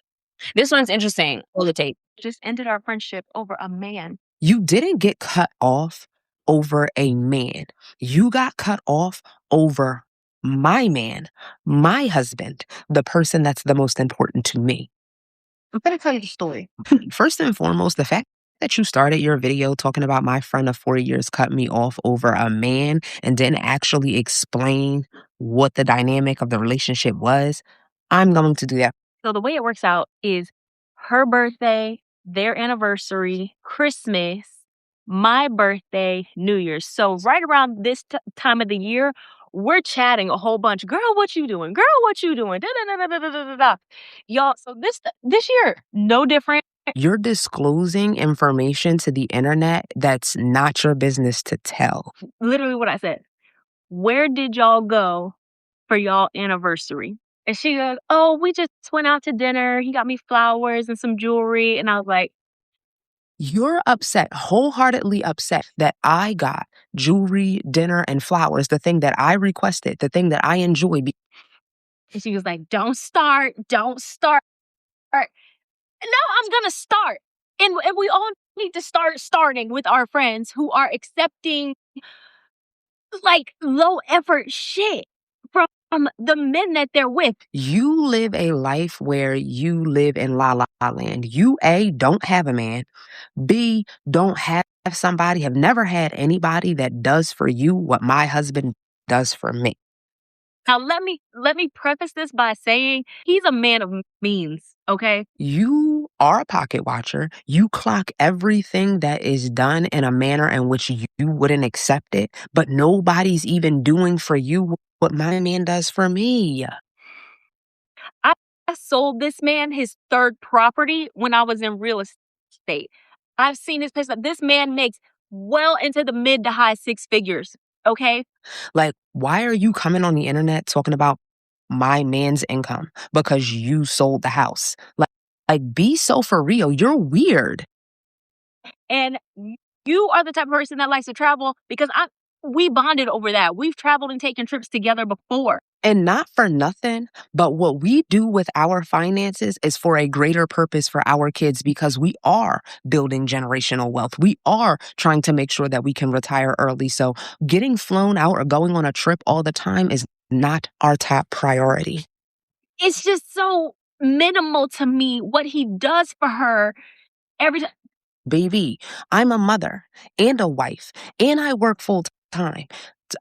This one's interesting. Hold the tape. Just ended our friendship over a man. You didn't get cut off over a man. You got cut off over my man, my husband, the person that's the most important to me. I'm going to tell you the story. First and foremost, the fact that you started your video talking about my friend of 4 years cut me off over a man and didn't actually explain what the dynamic of the relationship was, I'm going to do that. So the way it works out is her birthday, their anniversary, Christmas, my birthday, New Year's. So right around this time of the year, we're chatting a whole bunch. Girl, what you doing? Girl, what you doing? Da, da, da, da, da, da, da, da. Y'all, so this year, no different. You're disclosing information to the internet that's not your business to tell. Literally what I said. Where did y'all go for y'all anniversary? And she goes, oh, we just went out to dinner. He got me flowers and some jewelry. And I was like, You're upset, wholeheartedly upset that I got jewelry, dinner, and flowers, the thing that I requested, the thing that I enjoy. and she was like, don't start. And now I'm going to start. And we all need to start starting with our friends who are accepting like low effort shit from the men that they're with. You live a life where you live in la la land. You, A, don't have a man. B, don't have somebody, have never had anybody that does for you what my husband does for me. Now let me preface this by saying he's a man of means, okay? You are a pocket watcher. You clock everything that is done in a manner in which you wouldn't accept it, but nobody's even doing for you what my man does for me. I sold this man his third property when I was in real estate. I've seen this place. This man makes well into the mid to high six figures, okay? Like, why are you coming on the internet talking about my man's income? Because you sold the house. Like be so for real. You're weird. And you are the type of person that likes to travel because we bonded over that. We've traveled and taken trips together before. And not for nothing, but what we do with our finances is for a greater purpose for our kids because we are building generational wealth. We are trying to make sure that we can retire early. So getting flown out or going on a trip all the time is not our top priority. It's just so minimal to me what he does for her every time. Baby, I'm a mother and a wife, and I work full time.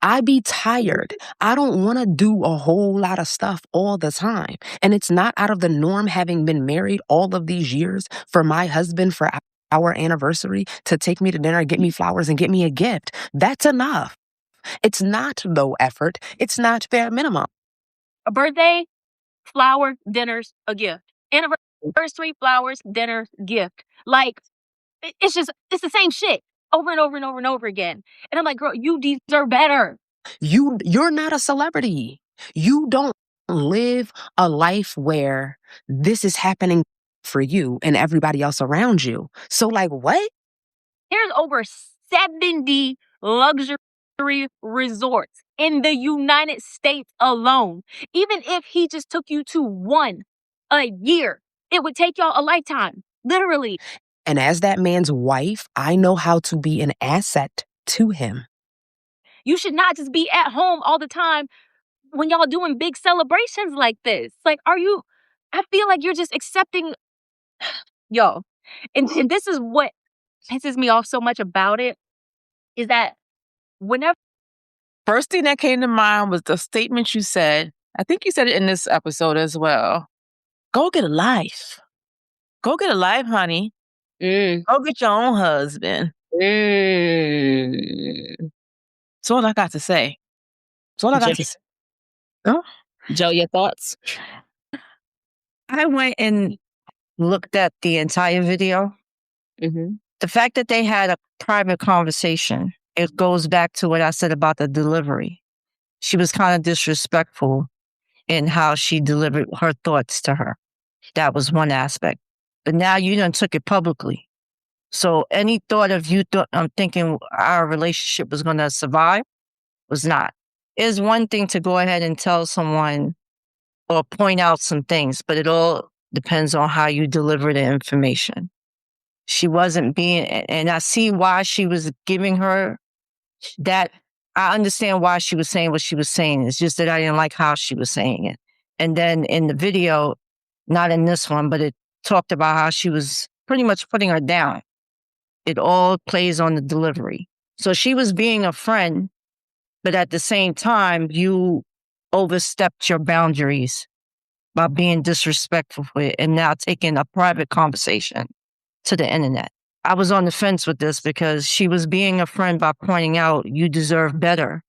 I be tired. I don't want to do a whole lot of stuff all the time. And it's not out of the norm, having been married all of these years, for my husband, for our anniversary, to take me to dinner, get me flowers, and get me a gift. That's enough. It's not low effort. It's not bare minimum. A birthday, flower, dinners, a gift. Anniversary, flowers, dinner, gift. Like, it's the same shit over and over and over and over again. And I'm like, girl, you deserve better. You're not a celebrity. You don't live a life where this is happening for you and everybody else around you. So like, what? There's over 70 luxury resorts in the United States alone. Even if he just took you to one a year, it would take y'all a lifetime, literally. And as that man's wife, I know how to be an asset to him. You should not just be at home all the time when y'all doing big celebrations like this. Like, I feel like you're just accepting, yo. And this is what pisses me off so much about it, is that whenever. First thing that came to mind was the statement you said. I think you said it in this episode as well. Go get a life. Go get a life, honey. Go get your own husband. That's all I got to say. That's all I got to say. Oh. Joe, your thoughts? I went and looked at the entire video. Mm-hmm. The fact that they had a private conversation, it goes back to what I said about the delivery. She was kind of disrespectful in how she delivered her thoughts to her. That was one aspect. But now you done took it publicly. So any thought of I'm thinking our relationship was going to survive was not. It's one thing to go ahead and tell someone or point out some things, but it all depends on how you deliver the information. She wasn't being, and I see why she was giving her that I understand why she was saying what she was saying. It's just that I didn't like how she was saying it. And then in the video, not in this one, but it talked about how she was pretty much putting her down. It all plays on the delivery. So she was being a friend, but at the same time, you overstepped your boundaries by being disrespectful with it and now taking a private conversation to the internet. I was on the fence with this because she was being a friend by pointing out you deserve better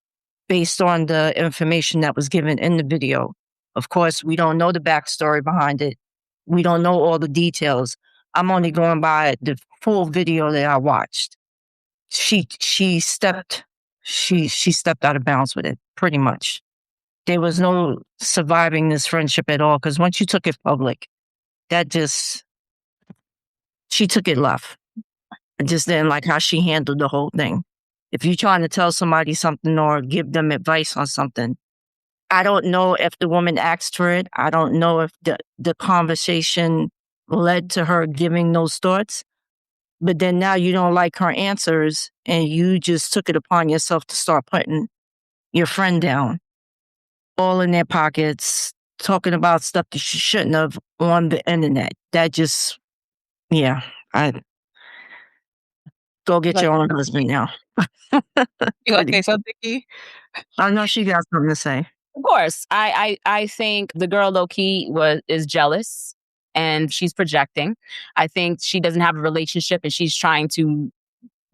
based on the information that was given in the video. Of course, we don't know the backstory behind it. We don't know all the details. I'm only going by the full video that I watched. She stepped out of bounds with it, pretty much. There was no surviving this friendship at all because once you took it public, she took it left. I just didn't like how she handled the whole thing. If you're trying to tell somebody something or give them advice on something, I don't know if the woman asked for it. I don't know if the conversation led to her giving those thoughts. But then now you don't like her answers and you just took it upon yourself to start putting your friend down, all in their pockets, talking about stuff that she shouldn't have on the internet. That just, yeah, go get your own husband now. You want to say something, Key? I know she got something to say. Of course. I think the girl low-key is jealous and she's projecting. I think she doesn't have a relationship and she's trying to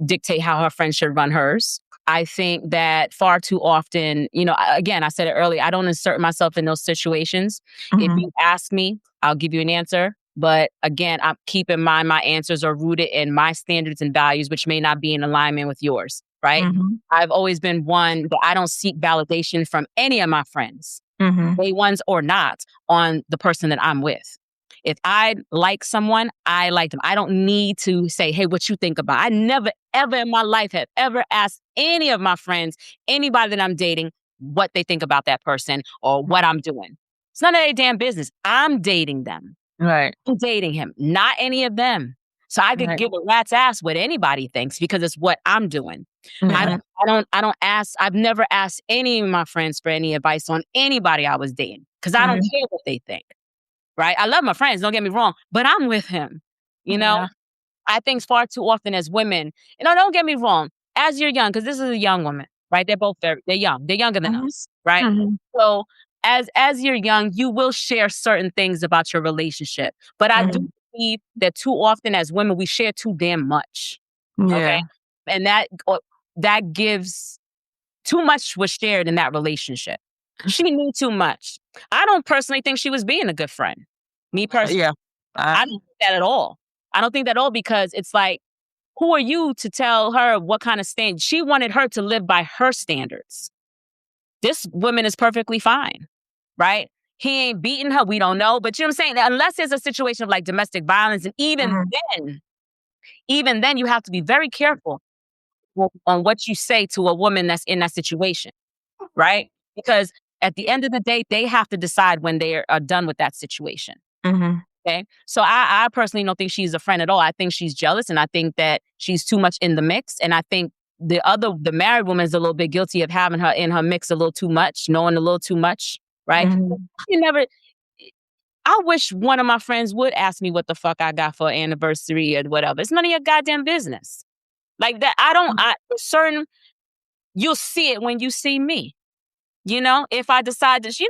dictate how her friends should run hers. I think that far too often, again, I said it earlier, I don't insert myself in those situations. Mm-hmm. If you ask me, I'll give you an answer. But again, I keep in mind my answers are rooted in my standards and values, which may not be in alignment with yours, right? Mm-hmm. I've always been one that I don't seek validation from any of my friends, day ones or not, on the person that I'm with. If I like someone, I like them. I don't need to say, hey, what you think about? I never, ever in my life have ever asked any of my friends, anybody that I'm dating, what they think about that person or what I'm doing. It's none of their damn business. I'm dating them. Right. I'm dating him, not any of them. So I could give a rat's ass what anybody thinks because it's what I'm doing. I don't ask. I've never asked any of my friends for any advice on anybody I was dating because I don't care what they think. Right? I love my friends, don't get me wrong, but I'm with him. I think far too often as women, don't get me wrong, as you're young, because this is a young woman, right? They're both they're young. They're younger than us, right? So as you're young, you will share certain things about your relationship. But I do believe that too often as women, we share too damn much. Yeah. Okay. And that gives too much was shared in that relationship. She knew too much. I don't personally think she was being a good friend. Me personally. Yeah. I don't think that at all. I don't think that at all because it's like, who are you to tell her what kind of standard? She wanted her to live by her standards. This woman is perfectly fine, right? He ain't beating her. We don't know. But you know what I'm saying? Unless there's a situation of like domestic violence. And even then you have to be very careful on what you say to a woman that's in that situation, right? Because at the end of the day, they have to decide when they are done with that situation. Okay. So I personally don't think she's a friend at all. I think she's jealous and I think that she's too much in the mix. And I think the married woman is a little bit guilty of having her in her mix a little too much, knowing a little too much, right? I wish one of my friends would ask me what the fuck I got for an anniversary or whatever. It's none of your goddamn business. Like that, you'll see it when you see me. If I decide to,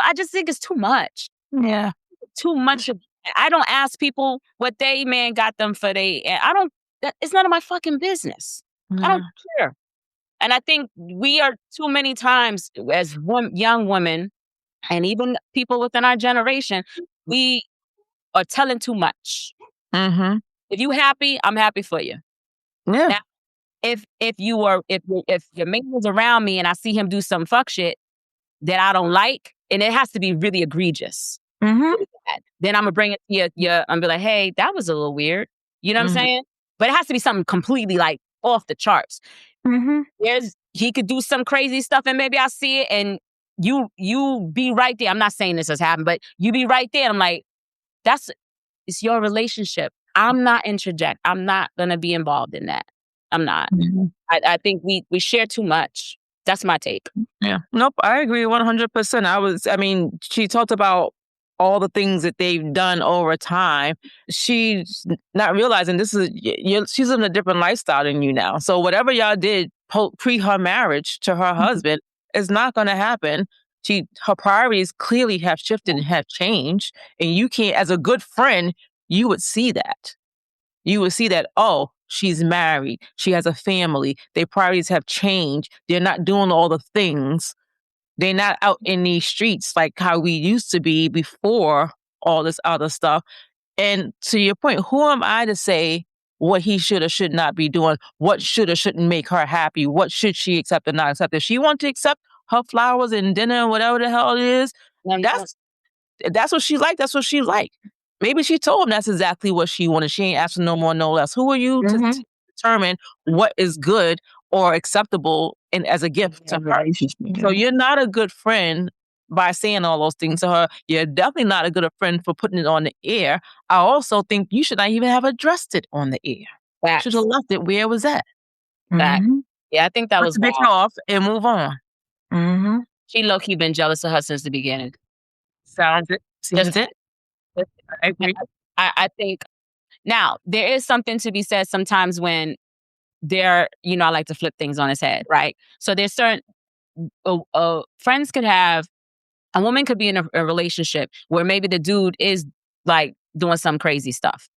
I just think it's too much. Yeah. Too much. I don't ask people what they man got them for it's none of my fucking business. I don't care. And I think we are too many times as young women and even people within our generation, we are telling too much. If you happy, I'm happy for you. Yeah. Now, if your man is around me and I see him do some fuck shit that I don't like, and it has to be really egregious. Then I'm gonna bring it to you and be like, hey, that was a little weird. You know what I'm saying? But it has to be something completely like off the charts. He could do some crazy stuff and maybe I see it and you be right there. I'm not saying this has happened, but you be right there. And I'm like, it's your relationship. I'm not interject. I'm not gonna be involved in that. I'm not. I think we share too much. That's my take. Yeah. Nope. I agree 100%. She talked about all the things that they've done over time. She's not realizing she's in a different lifestyle than you now. So whatever y'all did pre her marriage to her husband is not going to happen. Her priorities clearly have shifted and have changed. And you can't, as a good friend, you would see that. You would see that, oh, she's married. She has a family. Their priorities have changed. They're not doing all the things. They're not out in these streets like how we used to be before all this other stuff. And to your point, who am I to say what he should or should not be doing? What should or shouldn't make her happy? What should she accept or not accept? If she wants to accept her flowers and dinner and whatever the hell it is, that's what she like. That's what she like. Maybe she told him that's exactly what she wanted. She ain't asking no more, no less. Who are you to determine what is good or acceptable and as a gift to her? So you're not a good friend by saying all those things to her. You're definitely not a good friend for putting it on the air. I also think you should not even have addressed it on the air. Facts. Should have left it where it was at. Facts. Yeah, I think that was wrong. Off and move on. She low-key been jealous of her since the beginning. Sounds it. I agree. I think now there is something to be said sometimes when I like to flip things on its head, right? So there's certain friends could have, a woman could be in a relationship where maybe the dude is like doing some crazy stuff.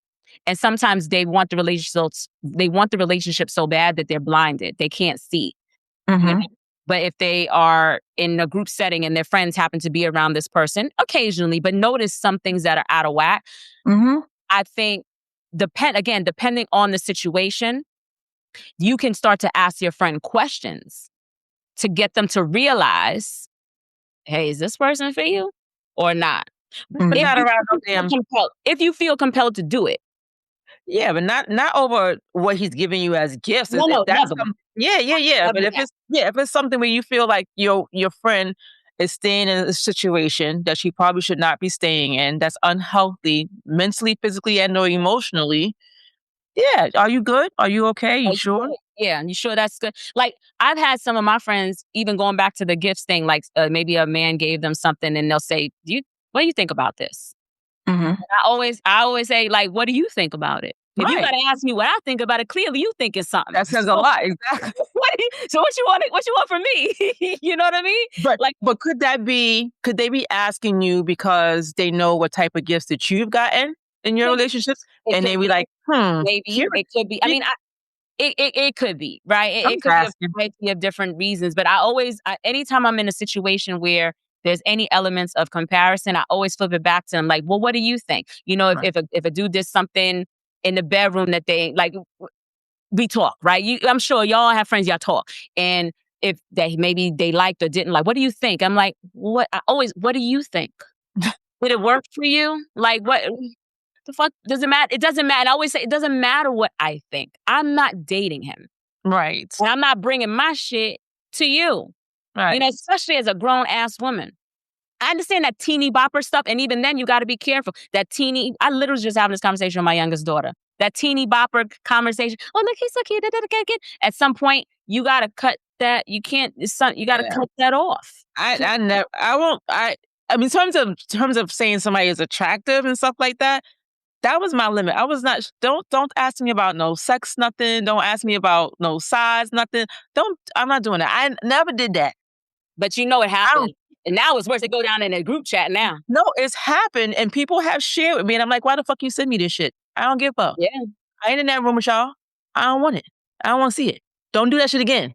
And sometimes they want the relationship so bad that they're blinded. They can't see. But if they are in a group setting and their friends happen to be around this person occasionally, but notice some things that are out of whack, I think depending on the situation, you can start to ask your friend questions to get them to realize, hey, is this person for you or not? If you feel compelled to do it. Yeah, but not over what he's giving you as gifts. No, But if it's something where you feel like your friend is staying in a situation that she probably should not be staying in, that's unhealthy, mentally, physically, and or emotionally. Yeah, are you good? Are you okay? You sure? Yeah, you sure that's good? Like, I've had some of my friends, even going back to the gifts thing, like maybe a man gave them something and they'll say, what do you think about this? I always say, like, what do you think about it? If you gotta ask me what I think about it, clearly you think it's something. That says a lot, exactly. So what you want from me? You know what I mean? But could they be asking you because they know what type of gifts that you've gotten in your relationships? And they be like, maybe it could be. I mean, it could be, right? It could be a variety of different reasons. But anytime I'm in a situation where there's any elements of comparison, I always flip it back to them. Like, well, what do you think? You know, if a dude did something in the bedroom that they like, we talk, right? I'm sure y'all have friends, y'all talk. And if maybe they liked or didn't like, what do you think? I'm like, what do you think? Did it work for you? Like, what the fuck does it matter? It doesn't matter. I always say it doesn't matter what I think. I'm not dating him. Right. And I'm not bringing my shit to you. Right. You know, especially as a grown ass woman. I understand that teeny bopper stuff. And even then you got to be careful. I literally just having this conversation with my youngest daughter. That teeny bopper conversation. Oh, look, he's so cute. At some point, you got to cut that. You can't, you got to cut that off. In terms of saying somebody is attractive and stuff like that, that was my limit. I was not, don't ask me about no sex, nothing. Don't ask me about no size, nothing. I'm not doing that. I never did that. But you know it happened. And now it's worse to go down in a group chat now. No, it's happened. And people have shared with me. And I'm like, why the fuck you send me this shit? I don't give up. Yeah. I ain't in that room with y'all. I don't want it. I don't want to see it. Don't do that shit again.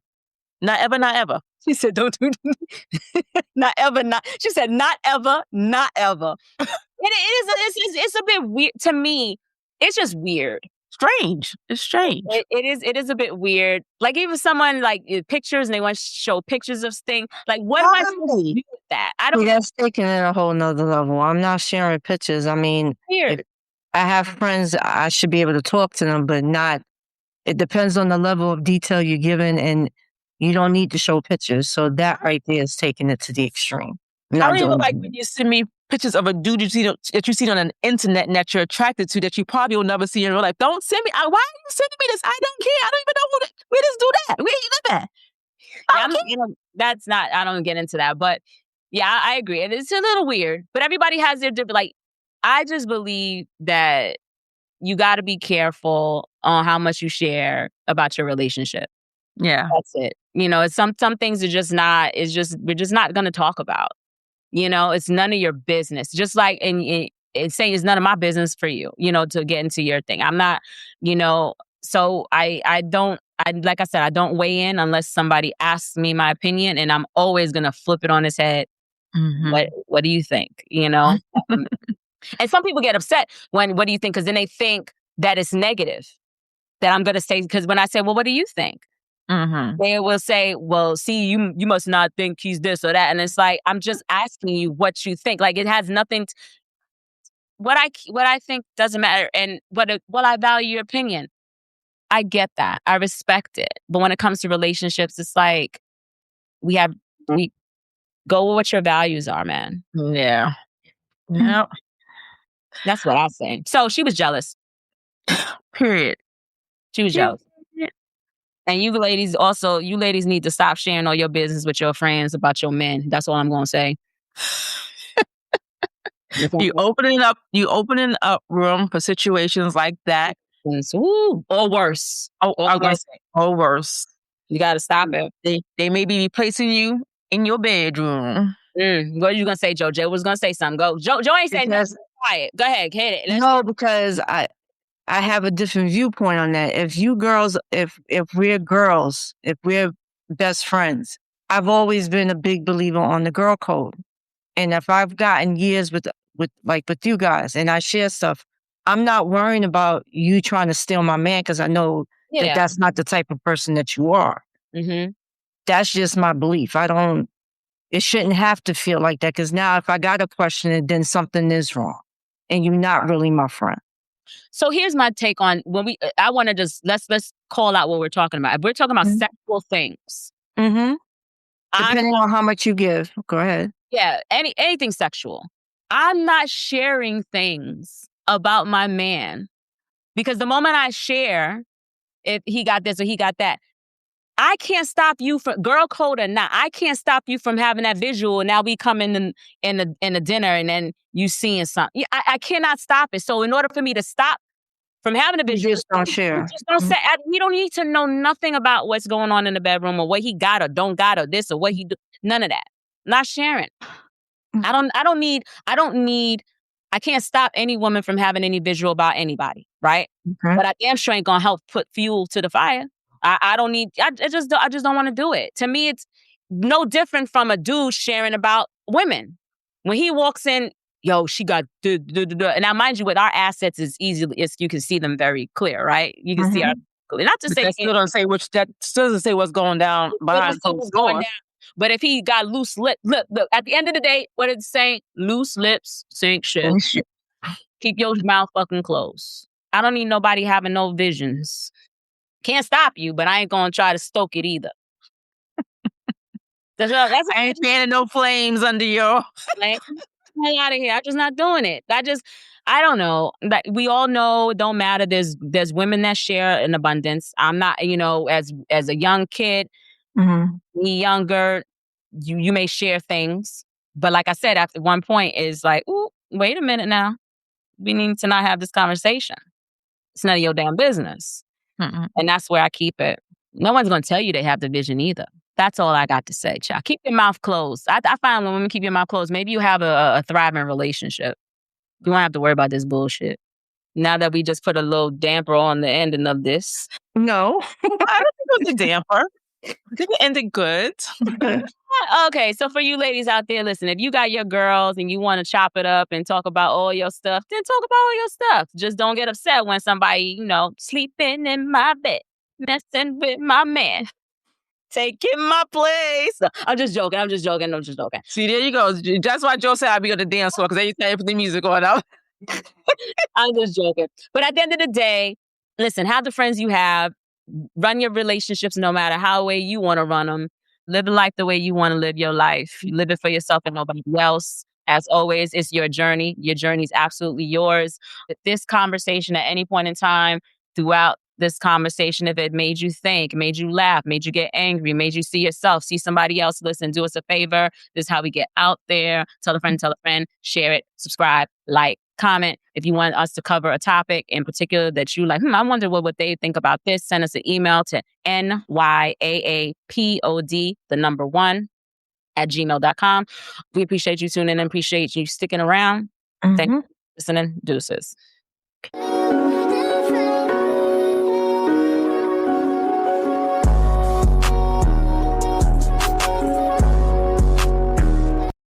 Not ever, not ever. She said, don't do not ever, not. She said, not ever, not ever. It's a bit weird to me. It's just weird. Strange. It's strange. It is a bit weird. Like even someone like pictures and they want to show pictures of things. Like what am I supposed to do with that? I don't. That's taking it a whole nother level. I'm not sharing pictures. I mean, if I have friends, I should be able to talk to them, but not. It depends on the level of detail you're given, and you don't need to show pictures. So that right there is taking it to the extreme. I don't even like when you send me pictures of a dude that you see on the internet and that you're attracted to that you probably will never see in real life. Don't send me. Why are you sending me this? I don't care. I don't even know where this dude at. Where he live at? Yeah, that's not, I don't get into that. But yeah, I agree. And it's a little weird, but everybody has their different, like, I just believe that you got to be careful on how much you share about your relationship. Yeah. That's it. It's some things are just not, we're just not going to talk about. It's none of your business. Just like, and it's saying it's none of my business for you, to get into your thing. I'm not, so I don't, like I said, I don't weigh in unless somebody asks me my opinion, and I'm always going to flip it on his head. What do you think? And some people get upset when, what do you think? Because then they think that it's negative that I'm going to say, because when I say, well, what do you think? They will say, well, see, you must not think he's this or that. And it's like, I'm just asking you what you think. Like, it has nothing what I think doesn't matter. And I value your opinion. I get that. I respect it. But when it comes to relationships, it's like, we go with what your values are, man. Yeah. Yeah. That's what I say. So she was jealous. Period. She was jealous. And you ladies need to stop sharing all your business with your friends about your men. That's all I'm going to say. You opening up room for situations like that. Ooh, or worse. Or worse. You got to stop it. They may be replacing you in your bedroom. What are you going to say, Joe? Joe was going to say something. Go. Joe ain't saying nothing. Quiet. Go ahead. Hit it. No, because I have a different viewpoint on that. If you girls, if we're girls, if we're best friends, I've always been a big believer on the girl code. And if I've gotten years with you guys and I share stuff, I'm not worrying about you trying to steal my man, because I know that that's not the type of person that you are. That's just my belief. It shouldn't have to feel like that, because now if I got to question it, then something is wrong and you're not really my friend. So here's my take on I want to just, let's call out what we're talking about. If we're talking about sexual things. Depending on how much you give. Go ahead. Yeah, anything sexual. I'm not sharing things about my man, because the moment I share, if he got this or he got that, I can't stop you from, girl code or not, I can't stop you from having that visual. Now we come in the dinner and then you seeing something. I cannot stop it. So in order for me to stop from having a visual, you just don't share. Just don't say. We don't need to know nothing about what's going on in the bedroom or what he got or don't got or this or what he do. None of that. Not sharing. I can't stop any woman from having any visual about anybody, right? But I damn sure ain't gonna help put fuel to the fire. I just don't want to do it. To me, it's no different from a dude sharing about women. When he walks in, yo, she got and now mind you, with our assets is you can see them very clear, right? You can see our, not to say that still doesn't say what's going down behind closed doors. But if he got loose lip, look, at the end of the day, what it's saying, loose lips sink ship. Keep your mouth fucking closed. I don't need nobody having no visions. Can't stop you, but I ain't gonna try to stoke it either. I ain't fanning no flames under your... Like, hell out of here. I'm just not doing it. I don't know. That we all know it don't matter. There's women that share in abundance. I'm not, as a young kid, me younger, you may share things. But like I said, after one point is like, ooh, wait a minute now. We need to not have this conversation. It's none of your damn business. And that's where I keep it. No one's going to tell you they have the vision either. That's all I got to say, child. Keep your mouth closed. I find when women keep your mouth closed, maybe you have a thriving relationship. You won't have to worry about this bullshit. Now that we just put a little damper on the ending of this. No. I don't think it was a damper. I think it ended good. Okay, so for you ladies out there, listen, if you got your girls and you want to chop it up and talk about all your stuff, then talk about all your stuff. Just don't get upset when somebody, sleeping in my bed, messing with my man, taking my place. I'm just joking. See, there you go. That's why Joe said I'd be on the dance floor, because they used to put the music on up. I'm just joking. But at the end of the day, listen, have the friends you have. Run your relationships no matter how way you want to run them. Live the life the way you want to live your life. You live it for yourself and nobody else. As always, it's your journey. Your journey is absolutely yours. If this conversation at any point in time throughout this conversation, if it made you think, made you laugh, made you get angry, made you see yourself, see somebody else, listen, do us a favor. This is how we get out there. Tell a friend, share it, subscribe, like, comment. If you want us to cover a topic in particular that you like, I wonder what they think about this, send us an email to nyaapod1@gmail.com. We appreciate you tuning in, appreciate you sticking around. Thank you for listening. Deuces.